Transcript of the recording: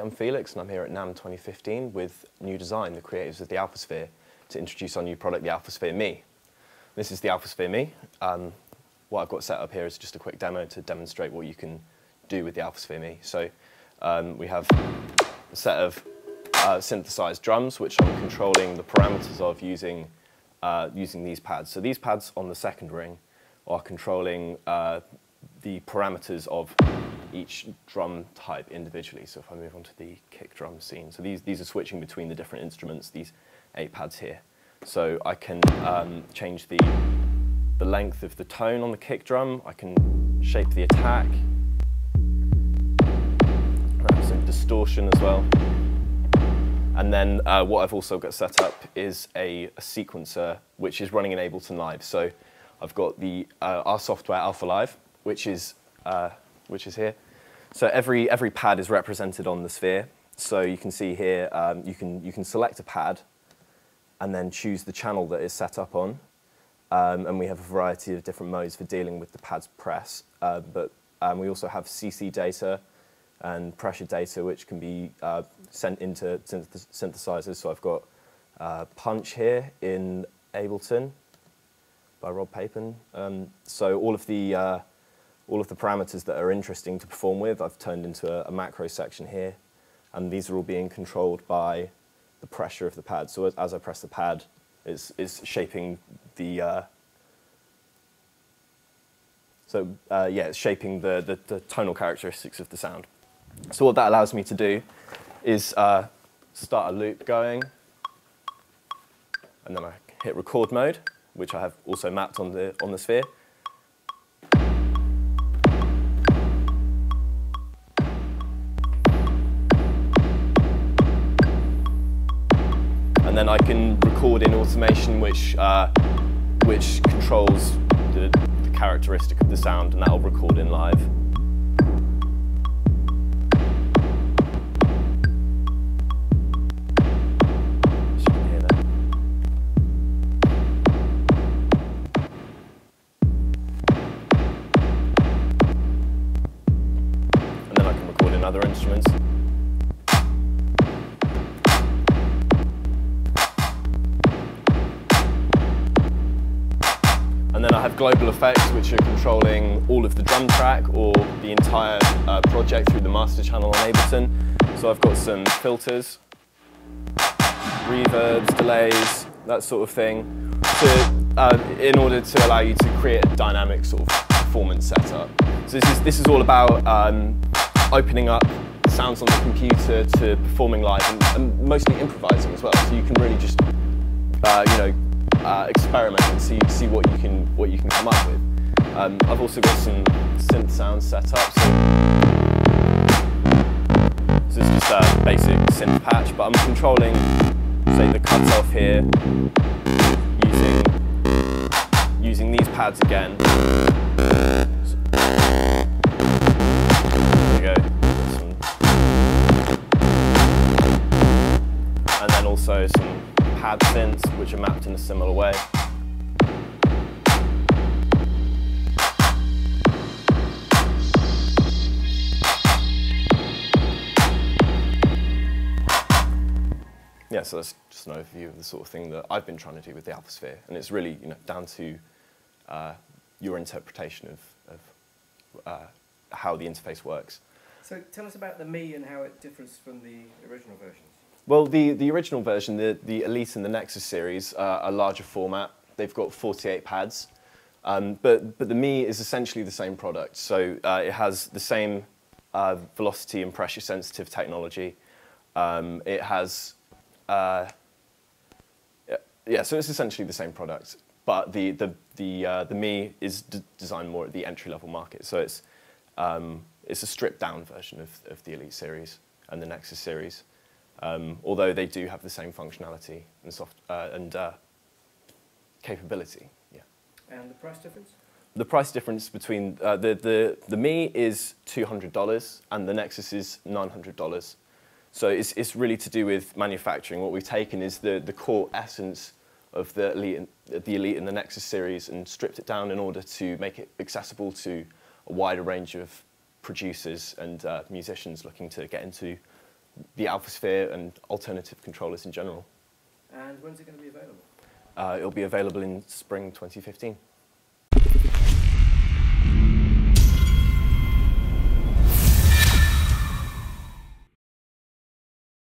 I'm Felix and I'm here at NAMM 2015 with New Design, the creators of the Alphasphere, to introduce our new product, the Alphasphere Me. This is the Alphasphere Me. What I've got set up here is just a quick demo to demonstrate what you can do with the Alphasphere Me. So we have a set of synthesized drums, which I'm controlling the parameters of using these pads. So these pads on the second ring are controlling the parameters of each drum type individually. So if I move on to the kick drum scene, so these are switching between the different instruments, these 8 pads here. So I can change the length of the tone on the kick drum, I can shape the attack, some distortion as well. And then what I've also got set up is a sequencer which is running in Ableton Live. So I've got our software Alpha Live, which is here. So every pad is represented on the sphere. So you can see here, you can select a pad and then choose the channel that is set up on. And we have a variety of different modes for dealing with the pad's press. But we also have CC data and pressure data, which can be sent into synthesizers. So I've got Punch here in Ableton by Rob Papin. So all of the parameters that are interesting to perform with, I've turned into a macro section here, and these are all being controlled by the pressure of the pad. So as I press the pad, it's shaping the it's shaping the tonal characteristics of the sound. So what that allows me to do is start a loop going, and then I hit record mode, which I have also mapped on the sphere. And then I can record in automation, which controls the characteristic of the sound, and that'll record in live. As you can hear there. And then I can record in other instruments. And then I have global effects, which are controlling all of the drum track or the entire project through the master channel on Ableton. So I've got some filters, reverbs, delays, that sort of thing, in order to allow you to create a dynamic sort of performance setup. So this is all about opening up sounds on the computer to performing live and mostly improvising as well. So you can really just experiment and see what you can come up with. I've also got some synth sounds set up. So this is just a basic synth patch, but I'm controlling, say, the cutoff here using these pads again. So, there we go. And then also some pad synths, which are mapped in a similar way. Yeah, so that's just an overview of the sort of thing that I've been trying to do with the Alphasphere, and it's really down to your interpretation of how the interface works. So tell us about the Me and how it differs from the original versions. Well, the original version, the Elite and the Nexus series, are larger format. They've got 48 pads, but the Me is essentially the same product. So it has the same velocity and pressure sensitive technology. It has, so it's essentially the same product. But the Me is designed more at the entry level market. So it's a stripped down version of the Elite series and the Nexus series. Although they do have the same functionality and capability, yeah. And the price difference? The price difference between the Me is $200 and the Nexus is $900. So it's really to do with manufacturing. What we've taken is the core essence of the Elite and the Nexus series and stripped it down in order to make it accessible to a wider range of producers and musicians looking to get into the Alphasphere and alternative controllers in general. And when's it going to be available? It'll be available in spring 2015.